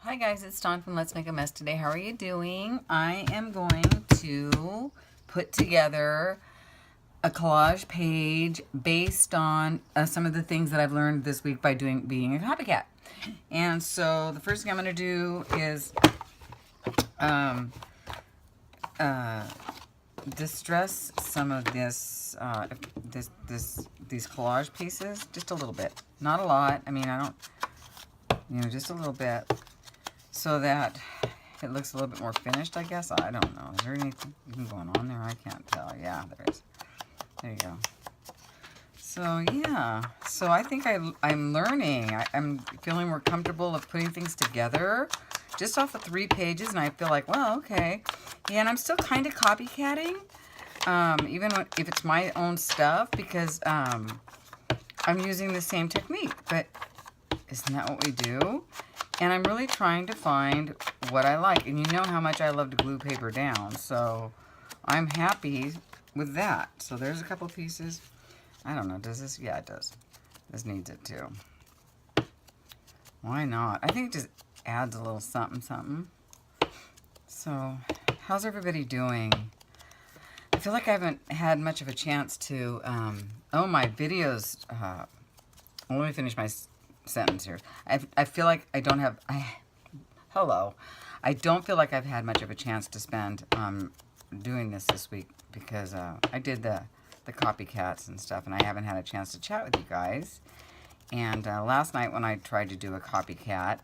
Hi guys, it's Dawn from Let's Make a Mess today. How are you doing? I am going to put together a collage page based on some of the things that I've learned this week by being a copycat. And so the first thing I'm going to do is distress some of this, these collage pieces just a little bit. Not a lot. I mean, I don't, just a little bit, so that it looks a little bit more finished, I guess. I don't know. Is there anything even going on there? I can't tell. Yeah, there is. There you go. So, yeah. So, I think I'm learning. I'm feeling more comfortable of putting things together just off of 3 pages, and I feel like, well, okay. Yeah, and I'm still kind of copycatting, even if it's my own stuff, because I'm using the same technique. But isn't that what we do? And I'm really trying to find what I like. And you know how much I love to glue paper down. So I'm happy with that. So there's a couple pieces. I don't know. Does this? Yeah, it does. This needs it too. Why not? I think it just adds a little something, something. So how's everybody doing? I feel like I haven't had much of a chance to... oh, my videos... let me finish my sentence here. I feel like I don't have... hello. I don't feel like I've had much of a chance to spend doing this week because I did the copycats and stuff, and I haven't had a chance to chat with you guys. And last night when I tried to do a copycat,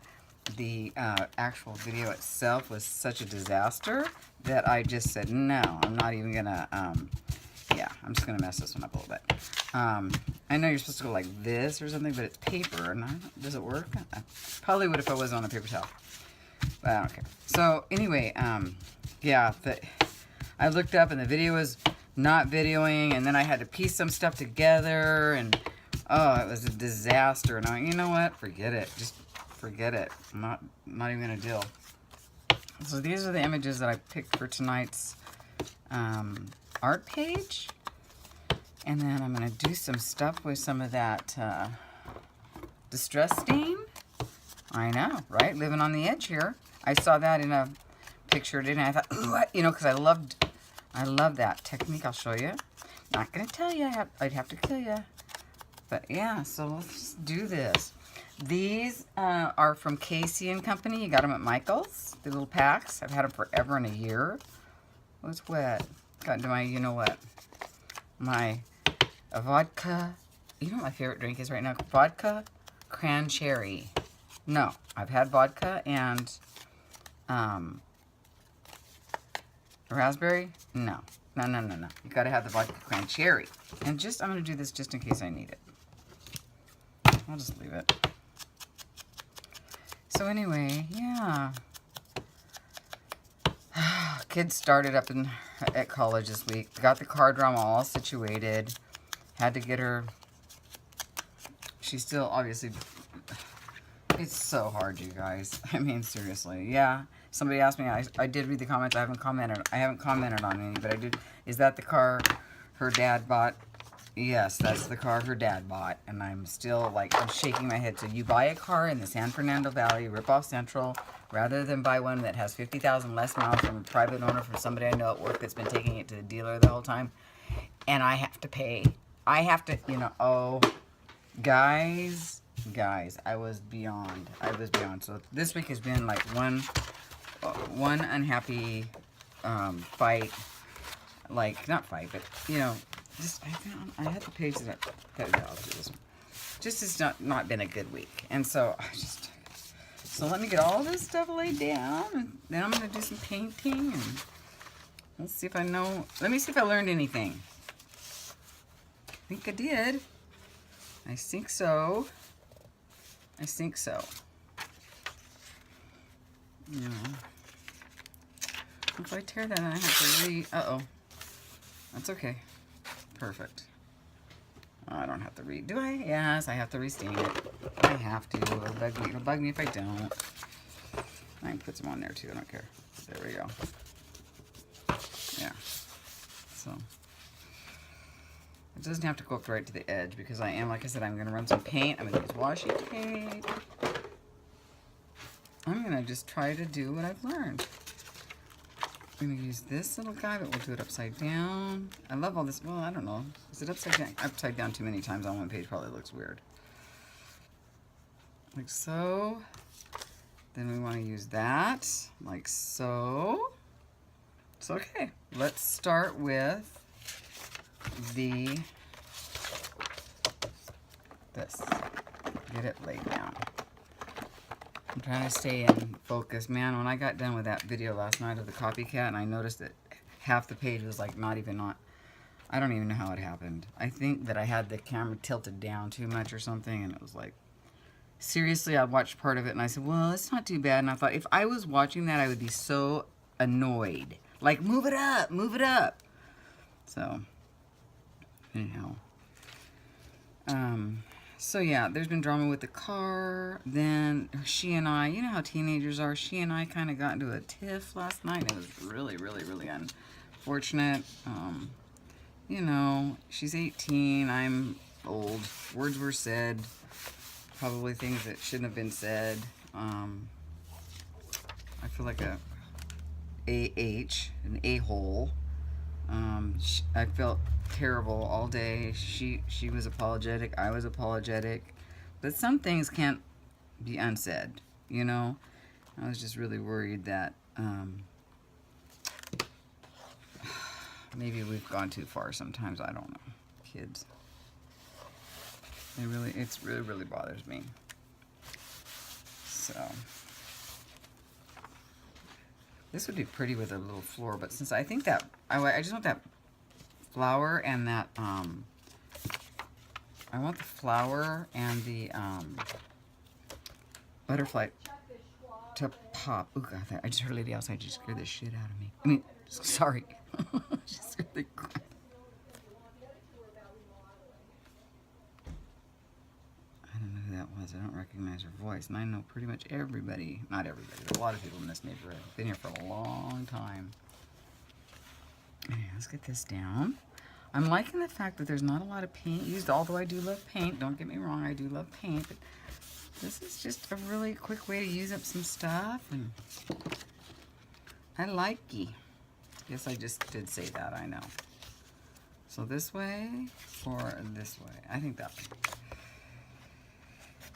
the actual video itself was such a disaster that I just said, no, I'm not even gonna... yeah, I'm just going to mess this one up a little bit. I know you're supposed to go like this or something, but it's paper. And does it work? I probably would if I wasn't on a paper towel. But I don't care. So anyway, yeah, I looked up and the video was not videoing. And then I had to piece some stuff together. And, oh, it was a disaster. And I went, you know what? Forget it. Just forget it. I'm not even going to deal. So these are the images that I picked for tonight's... art page, and then I'm going to do some stuff with some of that distress stain. I know, right? Living on the edge here. I saw that in a picture today, and I thought, ooh, because I love that technique. I'll show you. Not going to tell you. I'd have to kill you. But yeah, so let's just do this. These are from Casey and Company. You got them at Michael's. The little packs. I've had them forever and a year. Oh, it's wet. Got into my, you know what, my vodka, you know what my favorite drink is right now? Vodka cranberry. No, I've had vodka and raspberry. No. You gotta have the vodka cranberry. And just, I'm gonna do this just in case I need it. I'll just leave it. So anyway, yeah. Kids started up at college this week. Got the car drama all situated. Had to get her... She's still, obviously... It's so hard, you guys. I mean, seriously. Yeah. Somebody asked me, I did read the comments. I haven't commented on any, but I did. Is that the car her dad bought? Yes, that's the car her dad bought. And I'm still, like, I'm shaking my head. So you buy a car in the San Fernando Valley, Ripoff Central, rather than buy one that has 50,000 less miles from a private owner, from somebody I know at work that's been taking it to the dealer the whole time. And I have to pay. I have to, oh, guys, I was beyond. So this week has been like one unhappy fight. Like, not fight, but, just, I had the page that I'll do this one. Just has not been a good week. And so so let me get all this stuff laid down, and then I'm going to do some painting, and let's see if I know. Let me see if I learned anything. I think I did. I think so. If I tear that, I have to uh-oh. That's okay. Perfect. I don't have to read. Do I? Yes, I have to restain it. I have to. It'll bug me if I don't. I can put some on there too. I don't care. There we go. Yeah. So it doesn't have to go up right to the edge because I am, like I said, I'm going to run some paint. I'm going to use washi tape. I'm going to just try to do what I've learned. I'm going to use this little guy, but we'll do it upside down. I love all this. Well, I don't know. Is it upside down? Upside down too many times on one page probably looks weird. Like so. Then we want to use that, like so. So, okay, let's start with this. Get it laid down. I'm trying to stay in focus. Man, when I got done with that video last night of the copycat and I noticed that half the page was like not even on, I don't even know how it happened. I think that I had the camera tilted down too much or something, and it was like, seriously, I watched part of it and I said, well, it's not too bad. And I thought, if I was watching that, I would be so annoyed. Like, move it up, move it up. So, anyhow. So yeah, there's been drama with the car. Then she and I, you know how teenagers are, she and I kind of got into a tiff last night. It was really, really, really unfortunate. You know, she's 18, I'm old. Words were said. Probably things that shouldn't have been said. I feel like an a-hole. I felt terrible all day. She was apologetic. I was apologetic. But some things can't be unsaid, you know? I was just really worried that maybe we've gone too far sometimes. I don't know. Kids. It really bothers me. So this would be pretty with a little floor, but since I think that I just want that flower and that I want the flower and the butterfly to pop. Oh God, I just heard a lady outside. She scared the shit out of me. I mean, sorry. She scared the crap. I don't know who that was. I don't recognize her voice. And I know pretty much everybody. Not everybody, but a lot of people in this neighborhood. I've been here for a long time. Okay, let's get this down. I'm liking the fact that there's not a lot of paint used, although I do love paint. Don't get me wrong, I do love paint. But this is just a really quick way to use up some stuff. And I like-y. Yes, I just did say that, I know. So this way or this way? I think that way.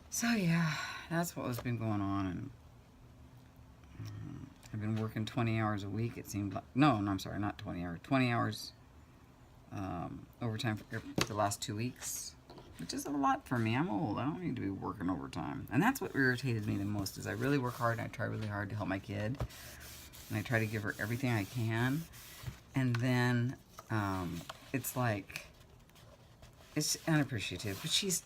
So yeah, that's what has been going on, and I've been working 20 hours a week, it seemed like. No, I'm sorry, not 20 hours. 20 hours overtime for the last 2 weeks, which is a lot for me. I'm old. I don't need to be working overtime. And that's what irritated me the most, is I really work hard, and I try really hard to help my kid, and I try to give her everything I can, and then it's like, it's unappreciative. But she's,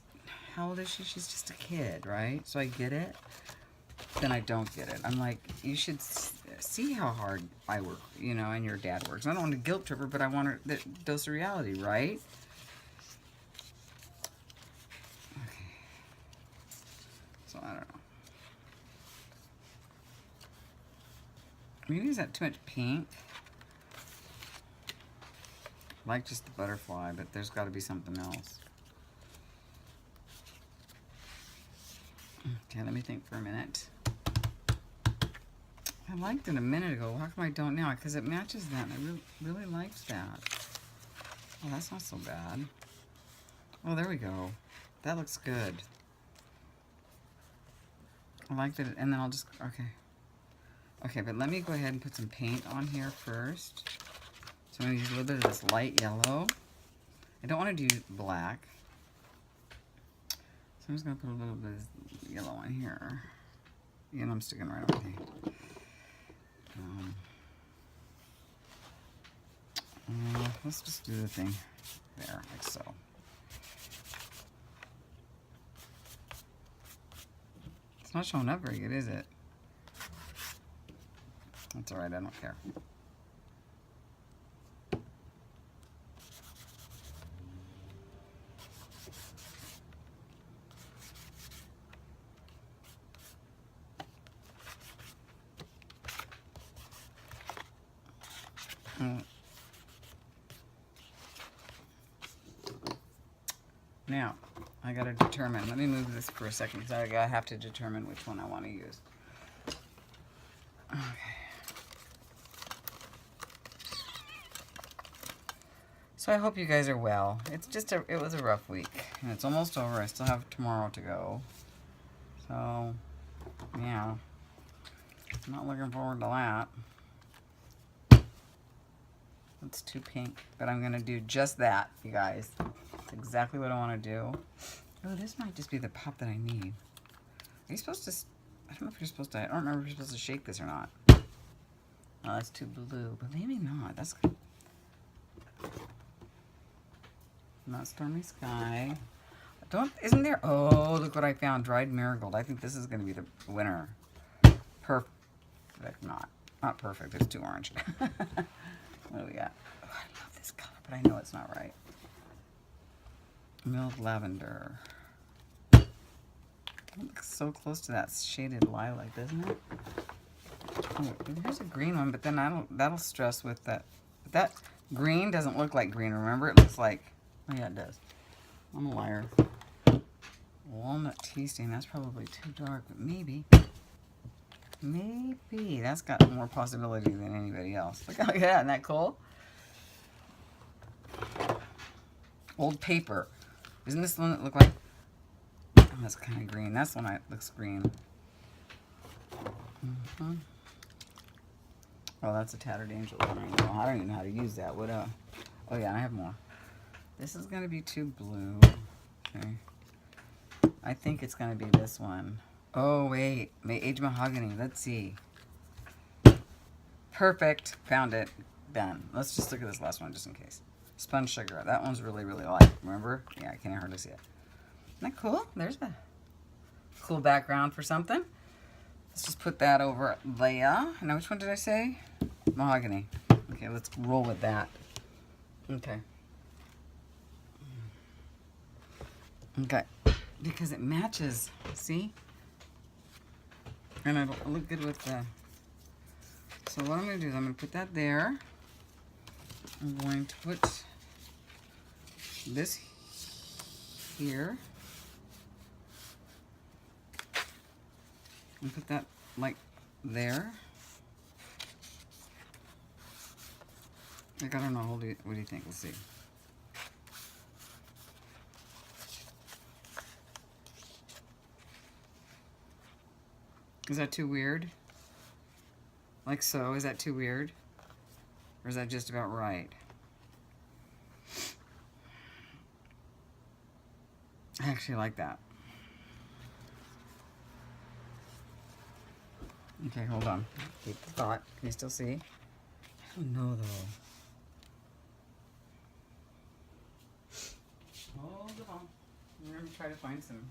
how old is she? She's just a kid, right? So I get it. Then I don't get it. I'm like, you should see how hard I work, you know, and your dad works. I don't want to guilt trip her, but I want her the dose of reality, right? Okay. So I don't know. Maybe is that too much pink? I like just the butterfly, but there's got to be something else. Okay, let me think for a minute. I liked it a minute ago. How come I don't now? Because it matches that, and I really liked that. Oh, that's not so bad. Oh, there we go. That looks good. I liked it, and then I'll just, okay. Okay, but let me go ahead and put some paint on here first. So I'm going to use a little bit of this light yellow. I don't want to do black. So I'm just going to put a little bit of yellow on here. Yeah, and I'm sticking right over here. Let's just do the thing there, like so. It's not showing up very good, is it? That's alright, I don't care. Now, I gotta determine, let me move this for a second because I have to determine which one I want to use. So I hope you guys are well. It was a rough week, and it's almost over. I still have tomorrow to go. So, yeah. I'm not looking forward to that. It's too pink, but I'm going to do just that, you guys. That's exactly what I want to do. Oh, this might just be the pop that I need. Are you supposed to... I don't know if you're supposed to... I don't remember if you're supposed to shake this or not. Oh, that's too blue, but maybe not. That's... Not Stormy Sky. Isn't there... Oh, look what I found. Dried Marigold. I think this is going to be the winner. Perfect. Not perfect. It's too orange. What do we got? Oh, I love this color, but I know it's not right. Milled Lavender. It looks so close to that shaded lilac, doesn't it? Oh, here's a green one, but then that'll stress with that. But that green doesn't look like green, remember? It looks like... Oh, yeah, it does. I'm a liar. Walnut tea stain. That's probably too dark, but maybe. Maybe. That's got more possibility than anybody else. Look at that. Isn't that cool? Old Paper. Isn't this the one that looked like... Oh, that's kind of green. That's the one that looks green. Mm-hmm. Oh, that's a Tattered Angel one. I don't even know how to use that. What? Oh, yeah, I have more. This is going to be too blue. Okay. I think it's going to be this one. Oh, wait. Age Mahogany. Let's see. Perfect. Found it. Done. Let's just look at this last one just in case. Spun Sugar. That one's really, really light. Remember? Yeah, I can't hardly see it. Isn't that cool? There's a cool background for something. Let's just put that over there. Now, which one did I say? Mahogany. Okay, let's roll with that. Okay. Okay. Because it matches. See? And it'll look good with the... So what I'm going to do is I'm going to put that there. I'm going to put this here. And put that like there. Like, I don't know. What do you think? Let's see. Is that too weird? Like so? Is that too weird? Or is that just about right? I actually like that. Okay, hold on. Keep the thought. Can you still see? I don't know, though. Hold on. We're going to try to find some.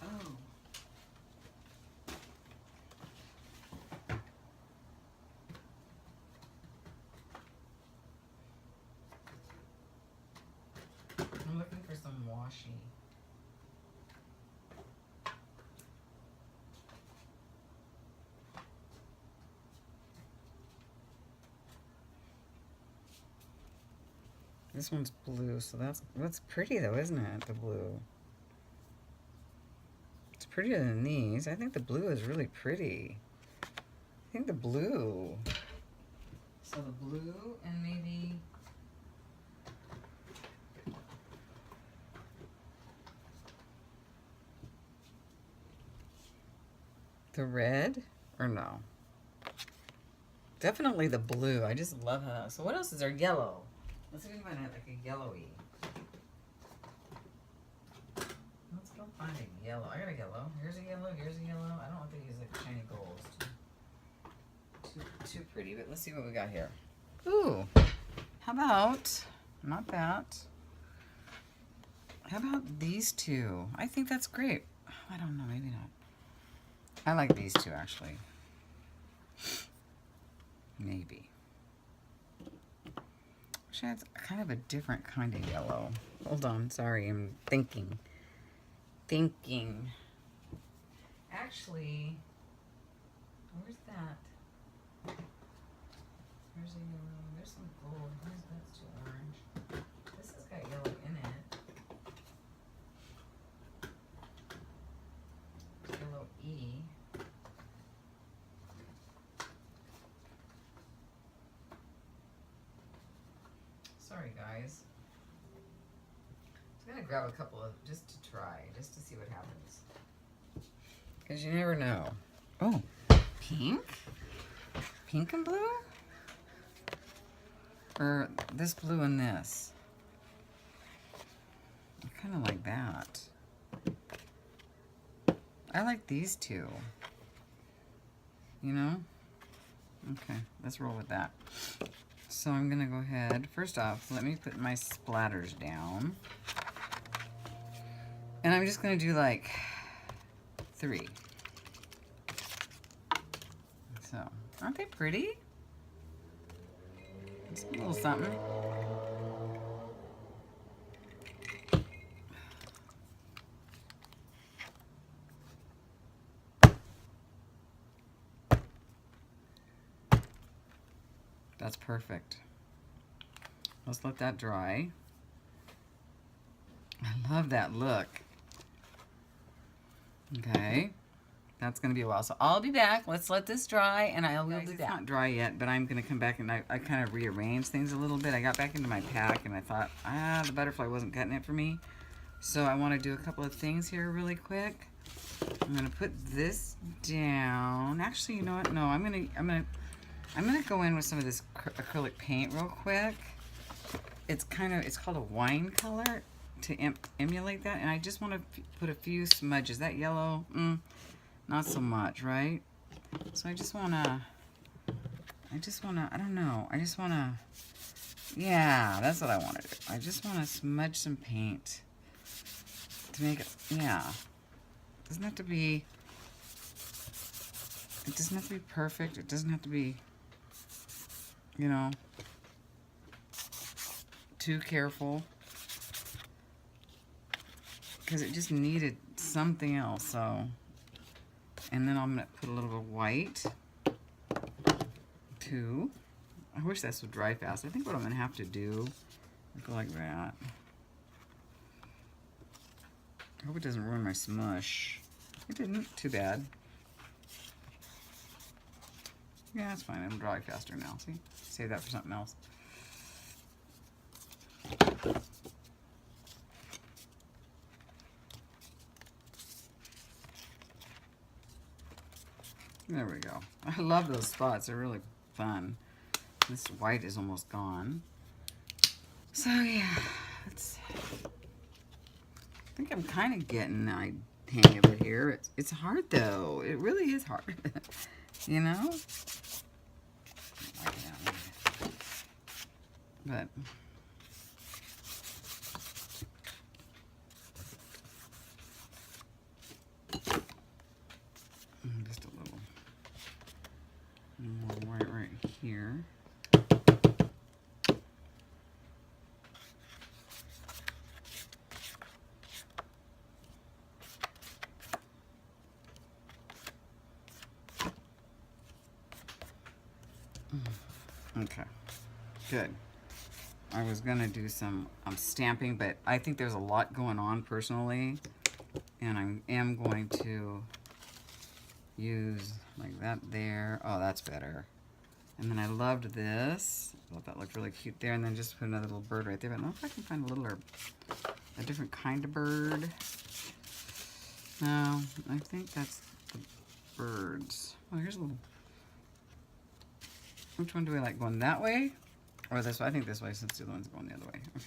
Oh. I'm looking for some washi. This one's blue, so that's pretty though, isn't it? The blue. It's prettier than these. I think the blue is really pretty. I think the blue. So the blue and maybe the red, or no? Definitely the blue. I just love how. So what else is there? Yellow. Let's see if we can find it like a yellowy. Let's go find a yellow. I got a yellow. Here's a yellow. Here's a yellow. I don't want to use like shiny golds. Too pretty. But let's see what we got here. Ooh. How about not that? How about these two? I think that's great. I don't know. Maybe not. I like these two actually. Maybe. Actually, it's kind of a different kind of yellow. Hold on, sorry, I'm thinking. Actually, where's that? There's a yellow. There's some gold. That's too orange. This has got yellow in it. Yellow E. Sorry, guys. I'm going to grab a couple of, just to try, just to see what happens. Because you never know. Oh, pink? Pink and blue? Or this blue and this? I kind of like that. I like these two. You know? Okay, let's roll with that. So I'm going to go ahead. First off, let me put my splatters down. And I'm just going to do like 3. So, aren't they pretty? It's a little something. That's perfect. Let's let that dry. I love that look. Okay. That's going to be a while. So I'll be back. Let's let this dry, and I will be back. It's not dry yet, but I'm going to come back, and I kind of rearranged things a little bit. I got back into my pack, and I thought, the butterfly wasn't cutting it for me. So I want to do a couple of things here really quick. I'm going to put this down. Actually, you know what? No, I'm going to go in with some of this acrylic paint real quick. It's called a wine color to emulate that, and I just want to put a few smudges. That yellow, not so much, right? So I just want to, I don't know, yeah, that's what I want to do. I just want to smudge some paint to make it, yeah. It doesn't have to be perfect. It doesn't have to be, you know, too careful. Because it just needed something else, so. And then I'm going to put a little bit of white, too. I wish this would dry fast. I think what I'm going to have to do is go like that. I hope it doesn't ruin my smush. It didn't. Too bad. Yeah, it's fine. It'll dry faster now. See? Save that for something else. There we go. I love those spots. They're really fun. This white is almost gone. So yeah, I think I'm kind of getting the hang of it here. It's hard though. It really is hard. You know? But just a little more white right here. Okay, good. I was gonna do some stamping, but I think there's a lot going on personally, and I am going to use like that there. Oh, that's better. And then I loved this. I thought that looked really cute there. And then just put another little bird right there. But I don't know if I can find a different kind of bird. No, I think that's the birds. Oh, here's a little. Which one do I like? Going that way or this way? I think this way, since the other one's going the other way. Okay.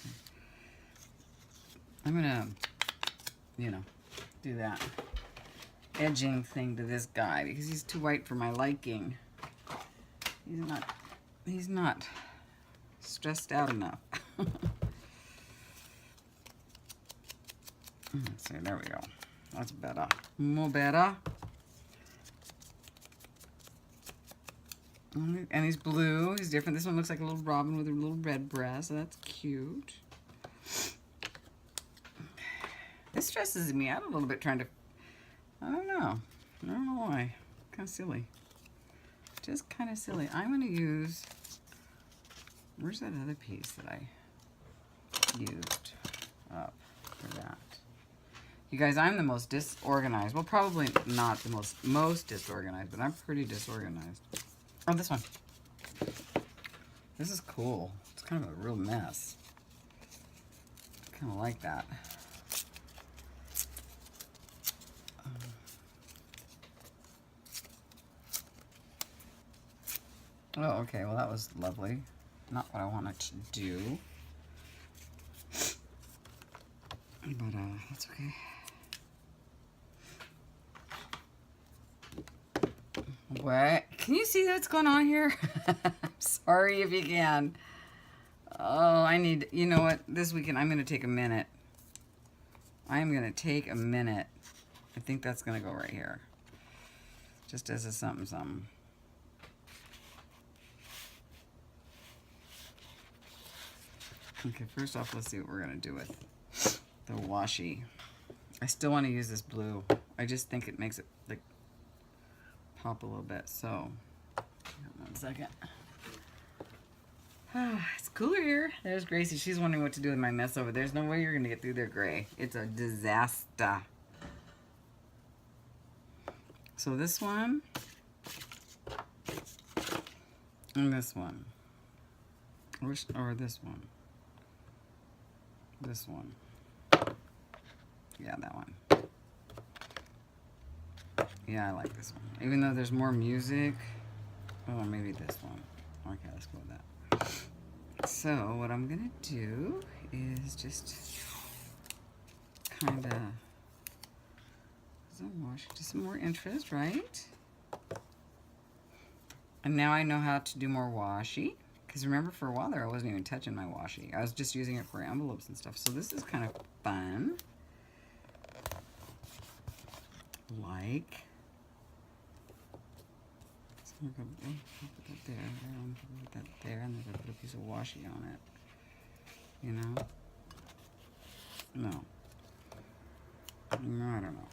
I'm gonna, you know, do that edging thing to this guy because he's too white for my liking. He's not stressed out enough. Let's see, there we go. That's better. More better. And he's blue. He's different. This one looks like a little robin with a little red breast. So that's cute. This stresses me out a little bit trying to... I don't know why. Kind of silly. Just kind of silly. I'm going to use... Where's that other piece that I used up for that? You guys, I'm the most disorganized. Well, probably not the most disorganized, but I'm pretty disorganized. Oh, this one. This is cool. It's kind of a real mess. kind of like that. Oh, okay. Well, that was lovely. Not what I wanted to do. But, that's okay. What? Can you see what's going on here? I'm sorry if you can. Oh, you know what? This weekend, I'm going to take a minute. I am going to take a minute. I think that's going to go right here. Just as a something, something. Okay, first off, let's see what we're going to do with the washi. I still want to use this blue. I just think it makes it, like, pop a little bit. So, 1 second. It's cooler here. There's Gracie. She's wondering what to do with my mess over there. There's no way you're going to get through there, Gray. It's a disaster. So this one. And this one. Or this one. This one. Yeah, that one. Yeah, I like this one. Even though there's more music. Oh, maybe this one. Okay, let's go with that. So, what I'm going to do is just kind of wash just some more interest, right? And now I know how to do more washi. Because remember, for a while there, I wasn't even touching my washi. I was just using it for envelopes and stuff. So this is kind of fun. Like. So I'm going to put that there. I'm going to put that there. And then I'm going to put a piece of washi on it. You know? No. No, I don't know.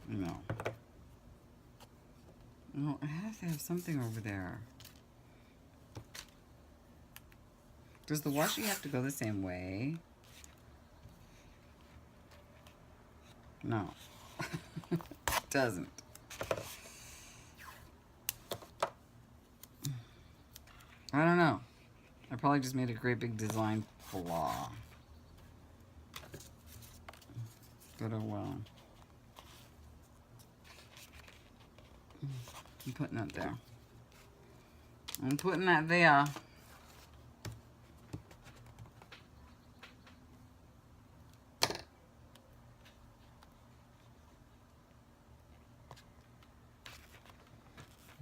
No. No, I have to have something over there. Does the washi have to go the same way? No. It doesn't. I don't know. I probably just made a great big design flaw. But oh well. I'm putting that there. I'm putting that there.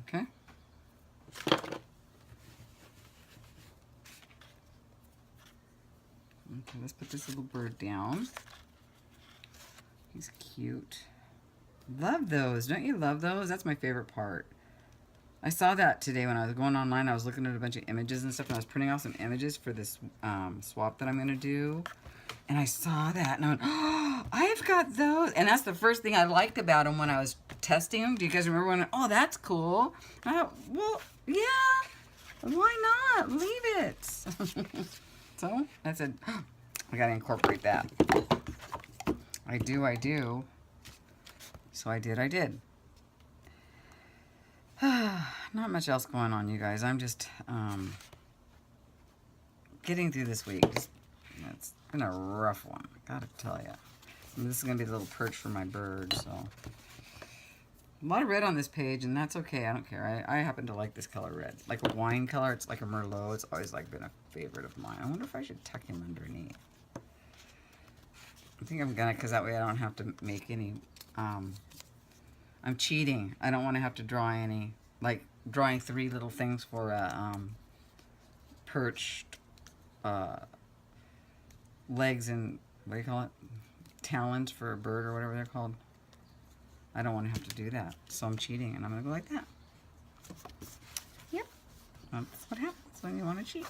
Okay. Okay, let's put this little bird down. He's cute. Love those. Don't you love those? That's my favorite part. I saw that today when I was going online. I was looking at a bunch of images and stuff, and I was printing off some images for this swap that I'm going to do. And I saw that, and I went, oh, I've got those. And that's the first thing I liked about them when I was testing them. Do you guys remember when, oh, that's cool? I thought, well, yeah, why not? Leave it. So I said, oh, I got to incorporate that. I do. So I did. Not much else going on, you guys. I'm just getting through this week. It's been a rough one, gotta tell you. This is gonna be the little perch for my bird, so. A lot of red on this page, and that's okay. I don't care. I happen to like this color red. Like a wine color. It's like a Merlot. It's always like been a favorite of mine. I wonder if I should tuck him underneath. I think I'm gonna, because that way I don't have to make any, I'm cheating. I don't want to have to draw any, like drawing 3 little things for a perched legs and, what do you call it? Talons for a bird or whatever they're called. I don't want to have to do that. So I'm cheating, and I'm going to go like that. Yep. That's what happens when you want to cheat.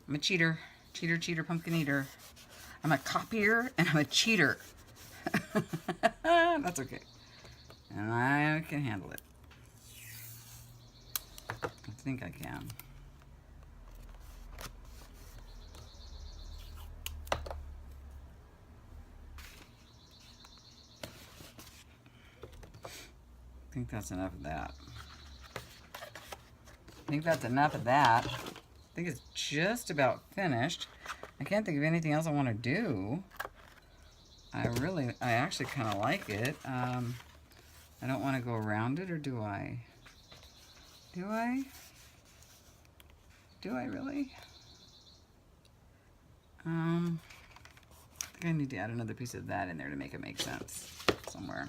I'm a cheater. Cheater, pumpkin eater. I'm a copier, and I'm a cheater. That's okay. And I can handle it. I think I can. I think that's enough of that. I think that's enough of that. think it's just about finished. I can't think of anything else I want to do. I actually kind of like it. I don't want to go around it, or do I? Do I? Do I really? I think I need to add another piece of that in there to make it make sense somewhere.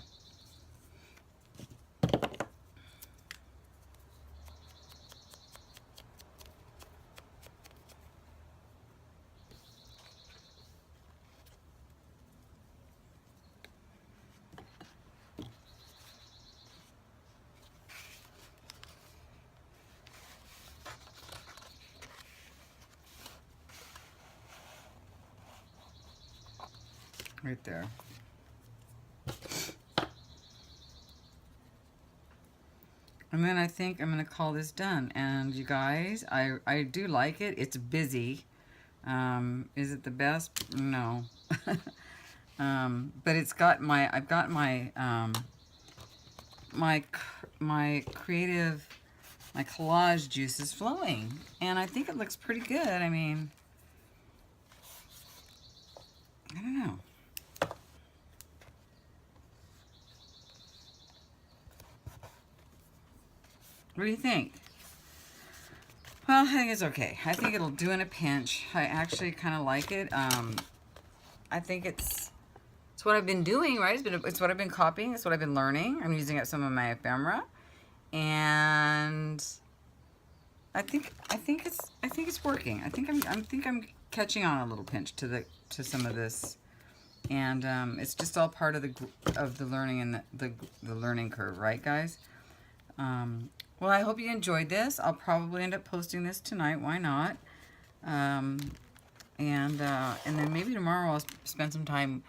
Right there. And then I think I'm going to call this done. And you guys, I do like it. It's busy. Is it the best? No. But it's got my, I've got my, my creative, my collage juices flowing. And I think it looks pretty good. I mean, I don't know. What do you think? Well, I think it's okay. I think it'll do in a pinch. I actually kind of like it. I think it's what I've been doing, right? It's what I've been copying. It's what I've been learning. I'm using up some of my ephemera, and I think it's working. I think I'm catching on a little pinch to some of this, and it's just all part of the learning and the learning curve, right, guys? Well, I hope you enjoyed this. I'll probably end up posting this tonight. Why not? And then maybe tomorrow I'll spend some time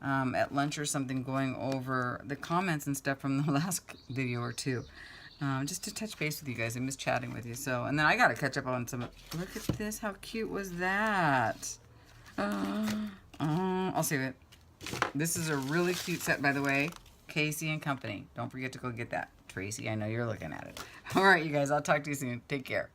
at lunch or something going over the comments and stuff from the last video or two. Just to touch base with you guys. I miss chatting with you. So, and then I got to catch up on some. Look at this. How cute was that? I'll save it. This is a really cute set, by the way. Casey and Company. Don't forget to go get that. Tracy, I know you're looking at it. All right, you guys. I'll talk to you soon. Take care.